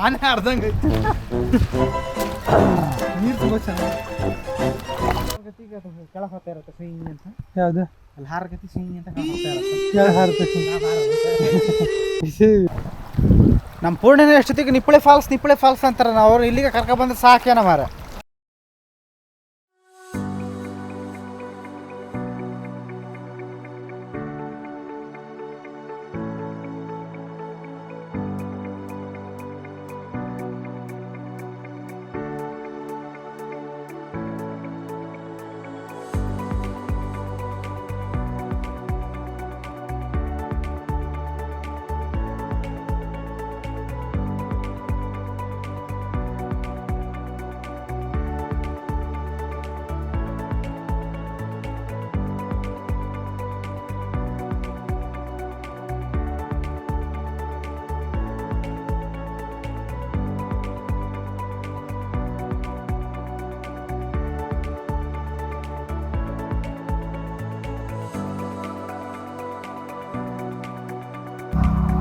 ಆನೆ ಅರ್ಧಂಗೆ ನೀರು ತುಂಬ ಚೆನ್ನಾಗಿ ಕೆಳಗೆ ಹೋಗ್ತಾ ಇರುತ್ತೆ ಸ್ವಿಂಗ್ ಅಂತ. ಯಾವುದು ಅಲ್ಲಿ ಹಾರಕತ್ತಿ ಸ್ವಿಂಗ್ ಅಂತ ಹೋಗ್ತಾ ಇರುತ್ತೆ. ಕೆಳಗೆ ಹಾರುತ್ತೆ ನಮ್ಮ ಪೂರ್ಣನೇ ಎಷ್ಟೊತ್ತಿಗೆ ನಿಪ್ಪಳೆ ಫಾಲ್ಸ್ ಅಂತಾರೆ. ನಾವು ಅವ್ರು ಇಲ್ಲಿಗೆ ಕರ್ಕೊಬಂದ್ರೆ ಸಾಕೇನ ಮಾರ.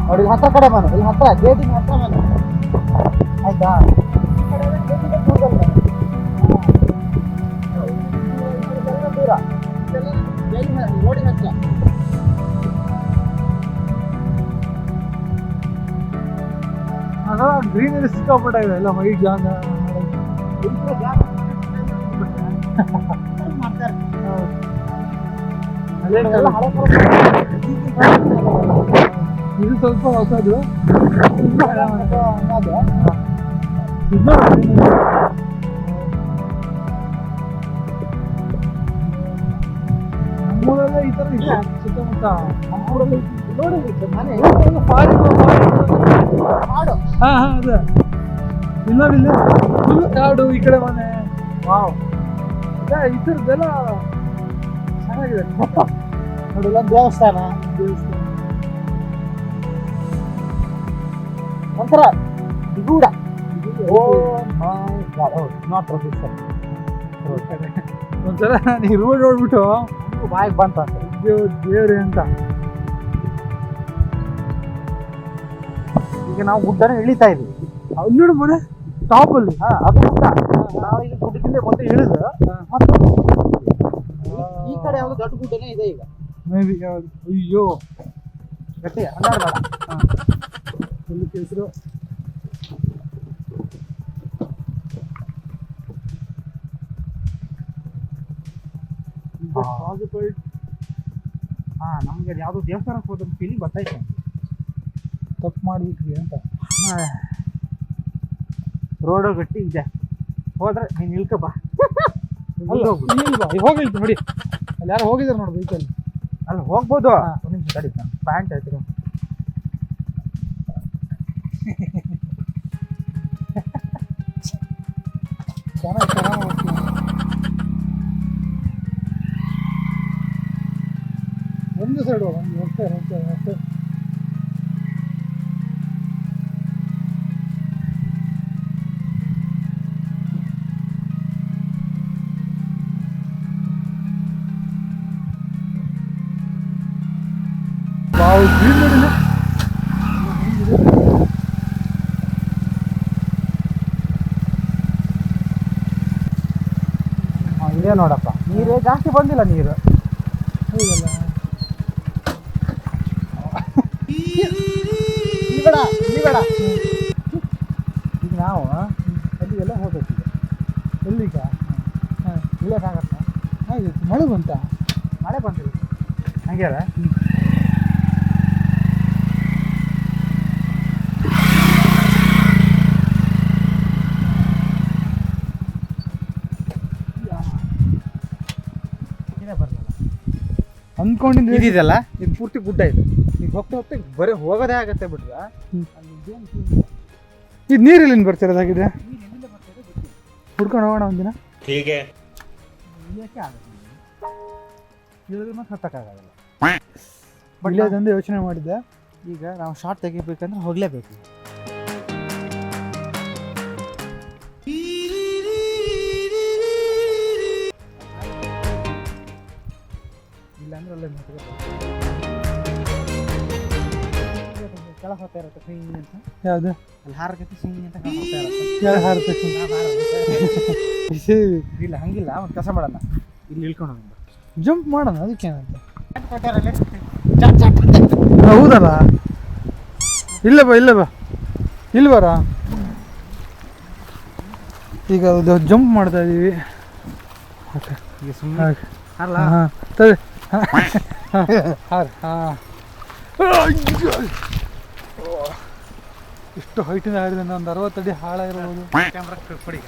ನೋಡಿ ಇಲ್ಲಿ ಹತ್ರ ಕಡೆ ಮನೆ, ಇಲ್ಲಿ ಹತ್ರ ಗೇಟಿನ ಹತ್ರ ಮನೆ ಆಯ್ತಾ. ದೂರ ನೋಡಿ ಹತ್ರ ಗ್ರೀನರಿ ಸಿಕ್ಕಾಪಟ್ಟಾಗಿದೆ ಎಲ್ಲ ವೈಟ್ ಜಾಗ ಮಾಡ್ತಾರೆ. ಇದು ಸ್ವಲ್ಪ ಹೊಸದು. ನಮ್ಮೂರೆಲ್ಲ ಈ ಥರ ಇದೆ ಸುತ್ತಮುತ್ತ. ನಮ್ಮೂರಲ್ಲಿ ನೋಡಿ ಮನೆ ಮಾಡು. ಅದೇ ಇನ್ನೊಂದಿಲ್ಲ ಫುಲ್ ಕಾಡು, ಈ ಕಡೆ ಮನೆ. ವಾವ್, ಈ ಥರದ್ದೆಲ್ಲ ಚೆನ್ನಾಗಿದೆ ನೋಡಿ. ಇಲ್ಲ ದೇವಸ್ಥಾನ ಒಂಥರ ನಿಗೂಢ. ಒಂಥರ ನೀ ರೋಡ್ ನೋಡ್ಬಿಟ್ಟು ಬಾಯಿಗೆ ಬಂತ ದೇವ್ರಿ ಅಂತ. ಈಗ ನಾವು ಗುಡ್ಡನ ಇಳಿತಾ ಇದೀವಿ. ಅಲ್ಲಿ ನೋಡು ಮನೆ ಟಾಪ್ ಅಲ್ಲಿ. ಅದು ಗುಡ್ಡ. ನಾವು ಈಗ ಗುಡ್ಡದಿಂದ ಮೊದಲು ಇಳಿದು ಮತ್ತು ಈ ಕಡೆ ಯಾವುದು ದೊಡ್ಡ ಗುಡ್ಡನೇ ಇದೆ ಈಗ. ಮೇ ಬಿ ಯಾವುದು? ಅಯ್ಯೋ ಗಟ್ಟಿ ಅಲ್ಲಾಡಬೇಡ. ಫುಲ್ ಕೆಸರು. ನಮ್ಗೆ ಯಾವುದೋ ದೇವಸ್ಥಾನಕ್ಕೆ ಹೋದ ಫೀಲಿಂಗ್ ಗೊತ್ತಾಯ್ತು. ತಪ್ಪು ಮಾಡಿಬಿಟ್ರಿ ಅಂತ. ರೋಡು ಗಟ್ಟಿ ಇದೆ, ಹೋದ್ರೆ ನೀನು ನಿಲ್ಕಪ್ಪ. ಹೋಗಿಲ್ತು ನೋಡಿ, ಅಲ್ಲಿ ಯಾರು ಹೋಗಿದ್ದಾರೆ ನೋಡಿ ಬೈಕಲ್ಲಿ. ಅಲ್ಲಿ ಹೋಗ್ಬೋದು. ಒಂದು ನಿಮಿಷ ತಡಿ, ನಾನು ಪ್ಯಾಂಟ್ ಆಯ್ತು. ಚೆನ್ನಾಗಿ ಹೋಗ್ತೀನಿ. ಒಂದು ಸೈಡು ಒಂದು ಹೋಗ್ತಾರೆ ಅಷ್ಟೇ. ಇದೇ ನೋಡಪ್ಪ, ನೀರೇ ಜಾಸ್ತಿ ಬಂದಿಲ್ಲ. ನೀರು ಹೌದಲ್ಲ, ಬೇಡ ಬೇಡ. ಈಗ ನಾವು ಅಲ್ಲಿಗೆಲ್ಲ ಹೋಗ್ಬೇಕೀಗ. ಎಲ್ಲಿಗ? ಇಳಿಯೋಕ್ಕಾಗತ್ತ? ಹಾಗೆ ಮಳೆ ಬಂತ? ಮಳೆ ಬಂದಿಲ್ಲ ಹಾಗೆ ಅಲ್ಲ. ಅಂದ್ಕೊಂಡಿದ್ದು ಇದೆಯಲ್ಲ, ಇದು ಪೂರ್ತಿ ಗುಡ್ಡ ಇದೆ. ಈಗ ಹೋಗ್ತಾ ಹೋಗ್ತಾ ಬರೀ ಹೋಗೋದೇ ಆಗತ್ತೆ ಬಿಟ್ರೆ ಇದು ನೀರಿಲ್ಲಿಂದ ಬರ್ತಿರೋದಾಗಿದೆ. ಹುಡ್ಕೊಂಡು ಹೋಗೋಣ ಒಂದಿನ. ಹೀಗೆ ಇಳಿಯೋಕ್ಕೆ ಆಗುತ್ತೆ, ಇಳಿದ್ರೆ ಮತ್ತೆ ಹತ್ತಕ್ಕಾಗಲ್ಲ. ಬಟ್ ಇಲ್ಲದಂದು ಯೋಚನೆ ಮಾಡಿದ್ದೆ. ಈಗ ನಾವು ಶಾರ್ಟ್ ತೆಗಿಬೇಕಂದ್ರೆ ಹೋಗಲೇಬೇಕು. ಇಲ್ಲಾಂದ್ರೆ ಅಲ್ಲೇ ಕೆಳಗೆ ಹೋಗ್ತಾ ಇರುತ್ತೆ ಸ್ವಿಂಗ್ ಅಂತ. ಯಾವುದು ಅಲ್ಲಿ ಹಾರಕತ್ತಿ ಸಿಂಗಿ ಅಂತ ಇಲ್ಲ ಹಂಗಿಲ್ಲ ಒಂದು ಕೆಲಸ ಮಾಡೋಣ ಇಲ್ಲಿ ಇಳ್ಕೊಂಡು ಹೋಗೋಣ ಜಂಪ್ ಮಾಡೋಣ ಅದಕ್ಕೇನಂತ ಹೌದಲ್ಲ ಇಲ್ಲ ಬಾ ಇಲ್ಲಿ ಬರ ಈಗ ಅದು ಜಂಪ್ ಮಾಡ್ತಾ ಇದ್ದೀವಿ ಈಗ ಸುಮ್ಮನೆ ಅಲ್ಲ ಹಾಂ ಸರಿ ಇಷ್ಟು ಹೈಟಿಂದ ಹಾರಿದೆ ಒಂದು 60 ಅಡಿ ಹಾಳಾಗಿರ್ಬೋದು ಕ್ಯಾಮ್ರಾ ಕೊಡಿ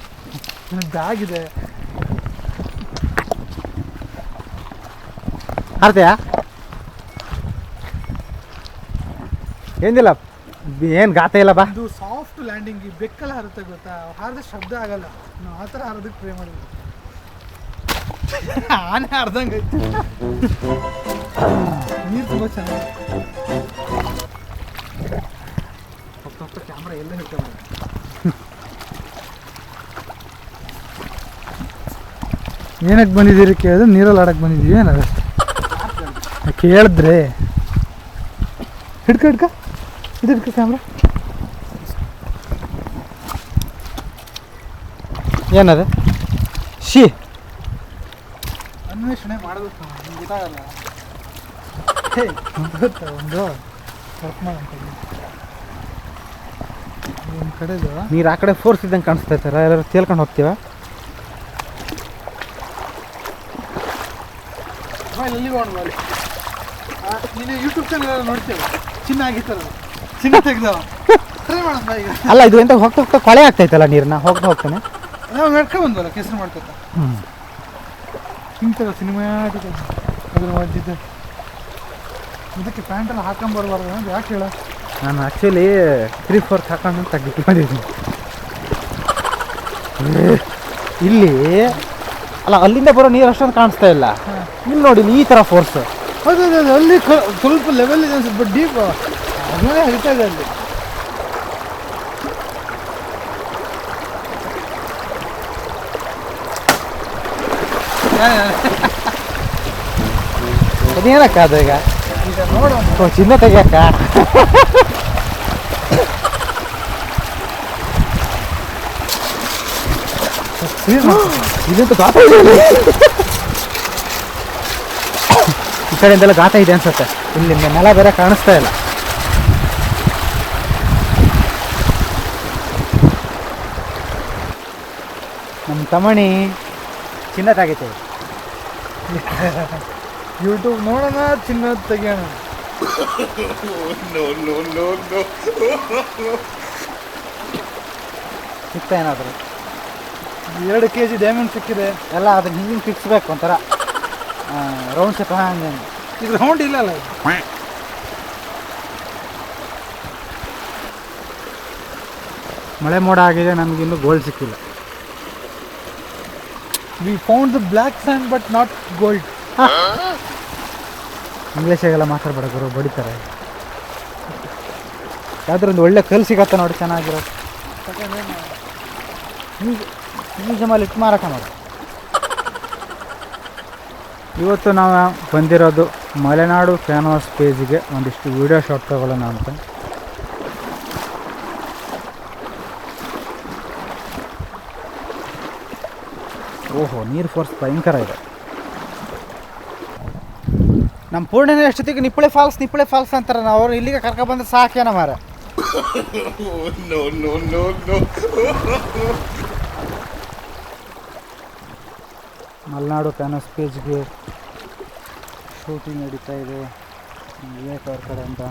ಬ್ಯಾಗ್ ಇದೆ ಹಾರ್ತೀಯಾ ಏನಿಲ್ಲ ಏನು ಗಾತ ಇಲ್ಲ ಬಾ ಇದು ಸಾಫ್ಟ್ ಲ್ಯಾಂಡಿಂಗ್ ಈ ಬೆಕ್ಕಲ್ಲ ಹಾರುತ್ತೆ ಗೊತ್ತಾ ಹಾರಿದ ಶಬ್ದ ಆಗಲ್ಲ ನಾವು ಆ ಥರ ಹಾರೋದಕ್ಕೆ ಟ್ರೈ ಮಾಡಿದ್ವಿ ಆನೆ ಹಾರ್ದಂಗೆ ಐತೆ ನೀರು ತುಂಬ ಚೆನ್ನಾಗಿ ಹೋಗ್ತಾ ಕ್ಯಾಮ್ರಾ ಎಲ್ಲ ಹಿಡ್ಕೊಂಡು ಏನಕ್ಕೆ ಬಂದಿದ್ದೀರಿ ಕೇಳಿದ್ರೆ ನೀರಲ್ಲಿ ಆಡಕ್ಕೆ ಬಂದಿದ್ದೀವಿ ಏನದ ಕೇಳಿದ್ರೆ ಹಿಡ್ಕ ಇದು ಕ್ಯಾಮ್ರಾ ಏನದು ಶಿ ಅನ್ವೇಷಣೆ ಮಾಡಬೇಕು ಗೊತ್ತಾಗಲ್ಲ ಗೊತ್ತಾ ಒಂದು ವರ್ಕ್ ಮಾಡಂತ ಒಂದು ಕಡೆದು ನೀರು ಆ ಕಡೆ ಫೋರ್ಸ್ ಇದ್ದಂಗೆ ಕಾಣಿಸ್ತೈತಾರ ಎಲ್ಲರೂ ತೇಲ್ಕೊಂಡು ಹೋಗ್ತೀವ ಎಲ್ಲಿಗೆ ಹೋಗ್ಬಾರಿ ನೀನು ಯೂಟ್ಯೂಬ್ ಚಾನಲ್ ನೋಡ್ತೇವೆ ಚಿನ್ನ ಆಗಿತ್ತಲ್ಲ ಚಿನ್ನ ತೆಗ್ದವ ಟ್ರೈ ಮಾಡೋಣ ಈಗ ಅಲ್ಲ ಇದು ಎಂತ ಹೋಗ್ತಾ ಕೊಳೆ ಆಗ್ತೈತಲ್ಲ ನೀರನ್ನ ಹೋಗ್ತಾನೆ ನಾವು ನಡ್ಕೊ ಬಂದ್ವಲ್ಲ ಕೆಸರು ಮಾಡ್ಕೊತ ಇಂಥವು ಸಿನಿಮಾಟಿಕ್ ಅದ್ರ ಮಧ್ಯೆ ಇದಕ್ಕೆ ಪ್ಯಾಂಟೆಲ್ಲ ಹಾಕೊಂಬರ್ಬಾರ್ದು ಅಂತ ಯಾಕೆ ಹೇಳ ನಾನು ಆ್ಯಕ್ಚುಲಿ 3/4 ಹಾಕೊಂಡು ತೆಗಿಟ್ಟು ಮಾಡಿದ್ದೀನಿ ಇಲ್ಲಿ ಅಲ್ಲ ಅಲ್ಲಿಂದ ಬರೋ ನೀರು ಅಷ್ಟೊಂದು ಕಾಣಿಸ್ತಾ ಇಲ್ಲ ಇಲ್ಲಿ ನೋಡಿ ಈ ಥರ ಫೋರ್ಸ್ ಹೌದು ಅಲ್ಲಿ ಸ್ವಲ್ಪ ಲೆವೆಲ್ ಇದೆ ಸ್ವಲ್ಪ ಡೀಪ್ ಅದನ್ನೇ ಹರಿತಾ ಇದೆ ಅಲ್ಲಿ ಅದೇನಕ್ಕ ಅದು ಈಗ ಈಗ ನೋಡುವ ಚಿನ್ನ ತೆಗಿಯಕ್ಕ ಇದಂತೂ ಗಾತ ಇದೆ ಈ ಕಡೆಯಿಂದೆಲ್ಲ ಗಾತ ಇದೆ ಅನ್ಸುತ್ತೆ ಇಲ್ಲಿ ನೆಲ ಬೇರೆ ಕಾಣಿಸ್ತಾ ಇಲ್ಲ ನಮ್ಮ ತಮಣಿ ಚಿನ್ನ ತೆಗಿತೇವೆ ಯೂಟ್ಯೂಬ್ ನೋಡೋಣ ಚಿನ್ನ ತೆಗಿಯೋಣ ಸಿಗ್ತಾ ಏನಾದರೂ 2 kg ಡೈಮಂಡ್ ಸಿಕ್ಕಿದೆ ಎಲ್ಲ ಅದನ್ನ ಹಿಂಗೆ ಫಿಕ್ಸ್ಬೇಕು ಒಂಥರ ರೌಂಡ್ ಶೇಪ್ ಹಂಗೆ ಇದು ರೌಂಡ್ ಇಲ್ಲಲ್ಲ ಮಳೆ ಮೋಡ ಆಗಿದೆ ನಮಗಿನ್ನೂ ಗೋಲ್ಡ್ ಸಿಕ್ಕಿಲ್ಲ we found the black sand but not gold ಇಂಗ್ಲೀಷಾಗೆಲ್ಲ ಮಾತಾಡ್ಬೇಡ ಗುರು ಬಡಿತಾರೆ ಯಾವ್ದಾರು ಒಂದು ಒಳ್ಳೆ ಕಲ್ಲು ಸಿಗತ್ತೆ ನೋಡಿ ಚೆನ್ನಾಗಿರೋ ಮ್ಯೂಸಿಯಮಲ್ಲಿ ಇಟ್ಟು ಮಾರಾಟ ಮಾಡಿ ಇವತ್ತು ನಾವು ಬಂದಿರೋದು ಮಲೆನಾಡು ಕ್ಯಾನ್ವಾಸ್ ಪೇಜಿಗೆ ಒಂದಿಷ್ಟು ವೀಡಿಯೋ ಶಾಟ್ ತಗೊಳ್ಳೋಣ ಅಂತ ಓಹೋ ನೀರು ಫೋರ್ಸ್ ಭಯಂಕರ ಇದೆ ನಮ್ಮ ಪೂರ್ಣನ ಎಷ್ಟೊತ್ತಿಗೆ ನಿಪ್ಪಳೆ ಫಾಲ್ಸ್ ಅಂತಾರೆ ನಾವು ಅವ್ರು ಇಲ್ಲಿಗೆ ಕರ್ಕೊಬಂದ್ರೆ ಸಾಕೇನ ಮಾರ ಮಲೆನಾಡು ಕ್ಯಾನ್ವಾಸ್ ಪೇಜ್ಗೆ ಶೂಟಿಂಗ್ ನಡೀತಾ ಇದೆ ವಿವೇಕ್ ಅವ್ರ ಕಡೆ ಅಂತ